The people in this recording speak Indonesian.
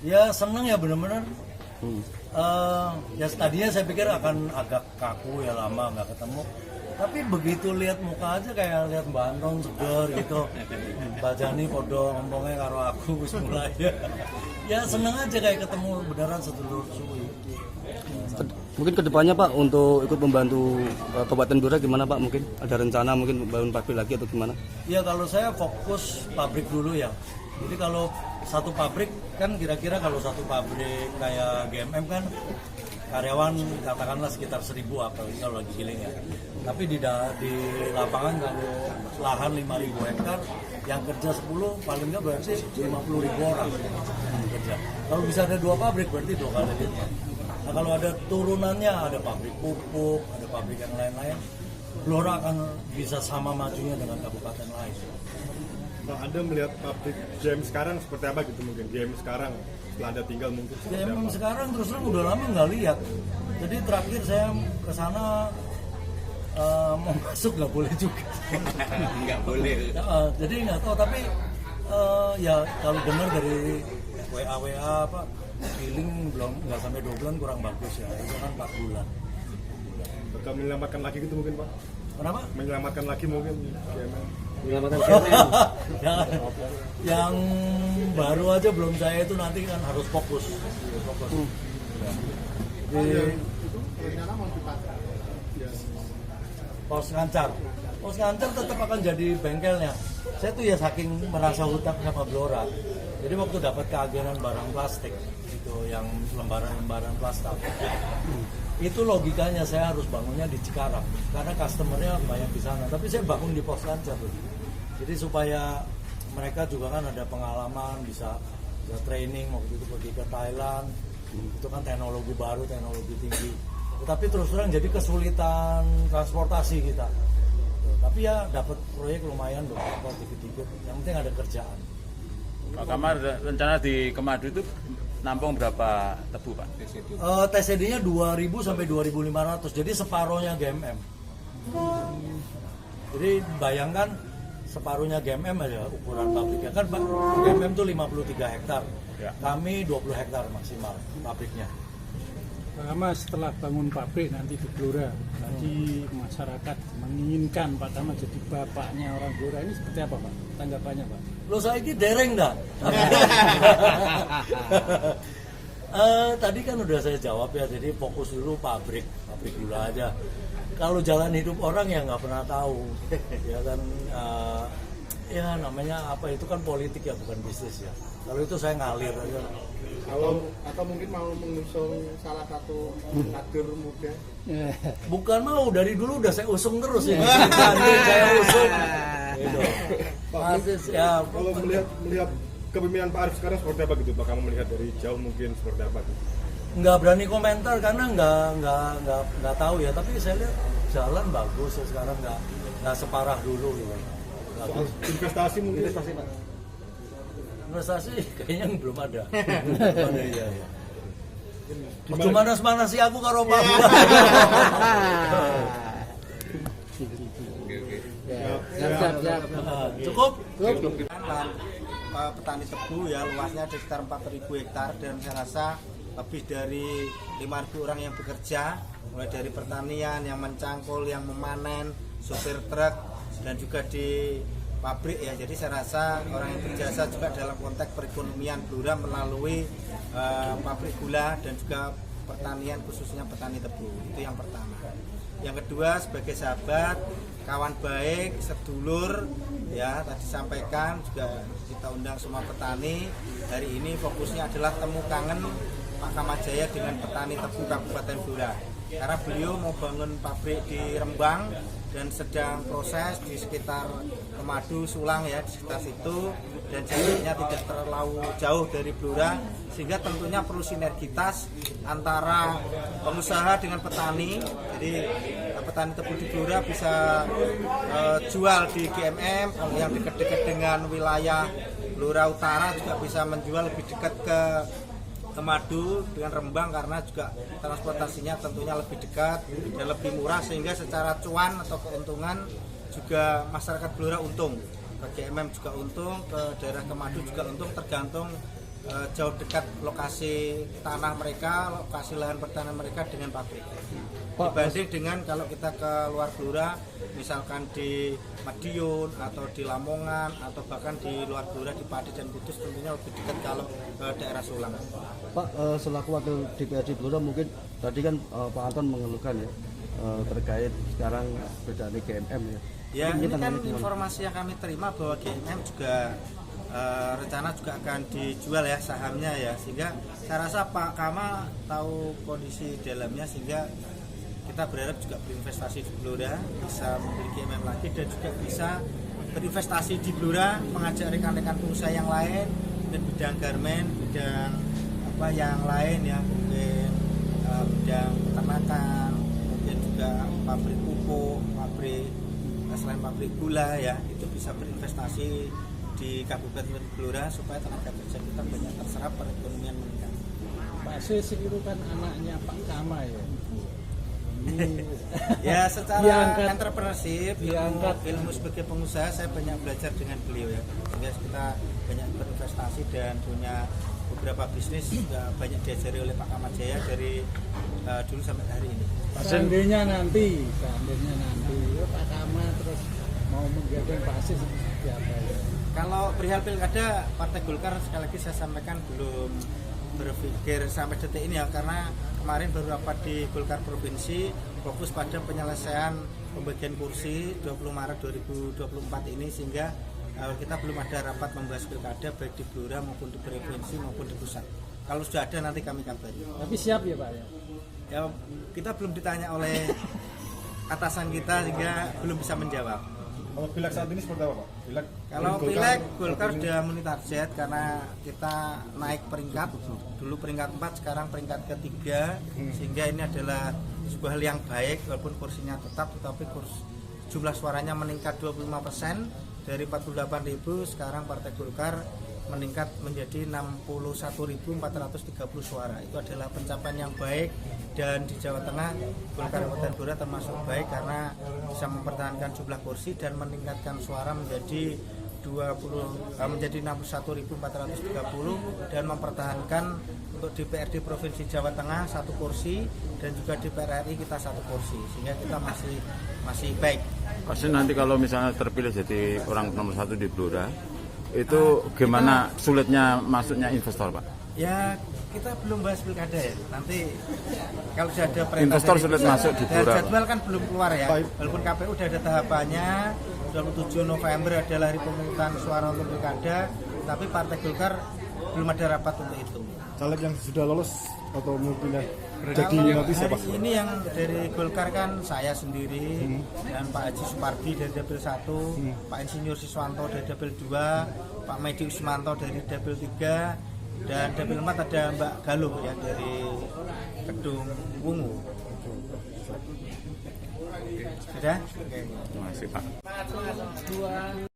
Ya seneng ya bener-bener. Ya tadinya saya pikir akan agak kaku ya, lama nggak ketemu. Tapi begitu lihat muka aja kayak lihat Mbak Anton seger gitu. Mbak Jani podo ngomongnya karo aku wis mulai ya. Ya seneng aja kayak ketemu beneran sedulur suwi. Mungkin kedepannya Pak untuk ikut membantu Kabupaten Blora gimana Pak? Mungkin ada rencana mungkin bangun pabrik lagi atau gimana? Ya kalau saya fokus pabrik dulu ya. Jadi kalau satu pabrik kan kira-kira kalau satu pabrik kayak GMM kan karyawan katakanlah sekitar 1.000 apalagi kalau lagi giling ya. Tapi di lapangan kalau lahan 5.000 hektar yang kerja 10 paling nggak berarti 50.000 orang yang kerja. Kalau bisa ada 2 pabrik berarti 2 kali lipat. Nah kalau ada turunannya, ada pabrik pupuk, ada pabrik yang lain-lain, Blora akan bisa sama majunya dengan kabupaten lain. Bang, Anda melihat pabrik GM sekarang seperti apa gitu mungkin? GM sekarang setelah Anda tinggal mungkin seperti GM apa? sekarang terus terang udah lama nggak lihat. Jadi terakhir saya ke sana mau masuk nggak boleh juga. Nggak boleh. Jadi nggak tahu tapi ya kalau dengar dari WA apa feeling belum nggak sampai 2 bulan kurang bagus ya. Itu kan 4 bulan. Bakal menyelamatkan lagi gitu mungkin Pak? Kenapa? Menyelamatkan lagi mungkin GM. Menyelamatkan GMM. yang baru aja belum saya itu nanti kan harus fokus. Pos Ngancar tetap akan jadi bengkelnya. Saya tuh ya saking merasa hutang sama Blora. Jadi waktu dapat keagenan barang plastik itu yang lembaran-lembaran plastik. Itu logikanya saya harus bangunnya di Cikarang karena customernya banyak di sana. Tapi saya bangun di Pos Ngancar tuh. Jadi supaya mereka juga kan ada pengalaman bisa training waktu itu pergi ke Thailand. Itu kan teknologi baru, teknologi tinggi. Tetapi terus terang jadi kesulitan transportasi kita. Tapi ya dapat proyek lumayan beberapa dikit-dikit. Yang penting ada kerjaan. Pak Kamar, rencana di Kemadu itu nampung berapa tebu Pak? TCD-nya 2.000 sampai 2.500. Jadi separohnya GMM. Jadi bayangkan separuhnya GMM aja ukuran pabriknya. Kan GMM itu 53 hektar. Ya. Kami 20 hektar maksimal pabriknya. Pertama setelah bangun pabrik nanti di Blora, tadi masyarakat menginginkan Pak Tama jadi bapaknya orang Blora, ini seperti apa Pak? Tanggapannya Pak? Lo saya ini dereng dah. Tadi kan udah saya jawab ya, jadi fokus dulu pabrik gula aja. Kalau jalan hidup orang ya nggak pernah tahu, ya kan. Ya namanya apa itu kan politik ya bukan bisnis ya. Kalau itu saya ngalir aja. Atau mungkin mau mengusung salah satu kader muda. Bukan mau, dari dulu udah saya usung terus ya. Saya usung. Gitu. Ya, Kalau melihat kepemimpinan Pak Arief sekarang seperti apa gitu Pak? Kamu melihat dari jauh mungkin seperti apa gitu? nggak berani komentar karena nggak tahu ya. Tapi saya lihat jalan bagus ya sekarang, nggak separah dulu gitu. Soal investasi mungkin. Investasi kayaknya belum ada. Belum ada ya. Cuma manas-manasi aku karo Pak Buah. Siap. Cukup? Petani tebu ya luasnya ada sekitar 4.000 hektar dan saya rasa lebih dari 5.000 orang yang bekerja, mulai dari pertanian, yang mencangkul, yang memanen, sopir truk dan juga di pabrik ya. Jadi saya rasa orang yang berjasa juga dalam konteks perekonomian Blora melalui pabrik gula dan juga pertanian khususnya petani tebu. Itu yang pertama. Yang kedua sebagai sahabat, kawan baik, sedulur ya tadi sampaikan juga kita undang semua petani. Hari ini fokusnya adalah temu kangen Pak Kamajaya dengan petani tebu Kabupaten Blora. Karena beliau mau bangun pabrik di Rembang dan sedang proses di sekitar Kemadu, Sulang ya, di sekitar situ, dan jaraknya tidak terlalu jauh dari Blora, sehingga tentunya perlu sinergitas antara pengusaha dengan petani. Jadi petani tebu di Blora bisa jual di GMM, yang dekat-dekat dengan wilayah Blora Utara juga bisa menjual lebih dekat ke Kemadu dengan Rembang karena juga transportasinya tentunya lebih dekat dan lebih murah, sehingga secara cuan atau keuntungan juga masyarakat Blora untung, ke GMM juga untung, ke daerah Kemadu juga untung, tergantung jauh dekat lokasi tanah mereka, lokasi lahan pertanian mereka dengan pabrik. Dibanding dengan kalau kita ke luar Blora, misalkan di Madiun atau di Lamongan atau bahkan di luar Blora di Pati dan Kudus, tentunya lebih dekat kalau ke daerah Sulang. Pak, selaku wakil DPRD Blora mungkin tadi kan Pak Anton mengeluhkan ya terkait sekarang bedanya GMM ya. Ya, ini kan informasi yang kami terima bahwa GMM juga rencana juga akan dijual ya sahamnya ya, sehingga saya rasa Pak Kama tahu kondisi dalamnya, sehingga kita berharap juga berinvestasi di Blora, bisa membeli GMM lagi dan juga bisa berinvestasi di Blora, mengajak rekan-rekan pengusaha yang lain dan bidang garmen, bidang apa yang lain ya, mungkin bidang peternakan, mungkin juga pabrik pupuk, pabrik selain pabrik gula ya, itu bisa berinvestasi di Kabupaten Blora supaya tenaga kerja kita banyak terserap, perekonomian meningkat. Pak Sis itu kan anaknya Pak Kama ya. Ya, secara Diangkat. entrepreneurship, ilmu sebagai pengusaha saya banyak belajar dengan beliau ya, sehingga kita banyak berinvestasi dan punya beberapa bisnis juga banyak diajari oleh Pak Kama Jaya dari dulu sampai hari ini. Seandainya nanti Pak Kama terus mau menggandeng Pak Sis seperti apa ya? Kalau perihal pilkada, Partai Golkar sekali lagi saya sampaikan belum berpikir sampai detik ini ya, karena kemarin baru rapat di Golkar Provinsi fokus pada penyelesaian pembagian kursi 20 Maret 2024 ini, sehingga kita belum ada rapat membahas pilkada baik di Blora maupun di provinsi maupun di pusat. Kalau sudah ada nanti kami kabari. Tapi siap ya Pak ya? Ya, kita belum ditanya oleh atasan kita sehingga belum bisa menjawab. Kalau pileg saat ini seperti apa Pak? Kalau pileg Golkar sudah memenuhi target karena kita naik peringkat, dulu peringkat 4 sekarang peringkat ketiga, sehingga ini adalah sebuah hal yang baik walaupun kursinya tetap, tetapi jumlah suaranya meningkat 25%. Dari 48.000 sekarang Partai Golkar meningkat menjadi 61.430 suara. Itu adalah pencapaian yang baik, dan di Jawa Tengah Golkar Kabupaten Blora termasuk baik karena bisa mempertahankan jumlah kursi dan meningkatkan suara menjadi 61.430 dan mempertahankan untuk DPRD Provinsi Jawa Tengah 1 kursi dan juga DPR RI kita 1 kursi, sehingga kita masih baik. Pasti nanti kalau misalnya terpilih jadi orang nomor 1 di Blora, itu gimana sulitnya masuknya investor Pak? Ya, kita belum bahas pilkada ya. Nanti kalau sudah ada perintah Investor dari sulit pusat, masuk di dan Blora, jadwal kan belum keluar ya. Walaupun KPU sudah ada tahapannya, 27 November adalah hari pemungutan suara untuk pilkada, tapi Partai Golkar belum ada rapat untuk itu. Caleg yang sudah lolos atau mau pindah jadi Kalau nanti siapa? hari ini yang dari Golkar kan saya sendiri dan Pak Haji Supardi dari Dapil 1, Pak Insinyur Siswanto dari Dapil 2, Pak Medi Usmanto dari Dapil 3, dan Dapil 4 ada Mbak Galuh ya dari Kedung Wungu. Sudah? Oke. Terima kasih Pak.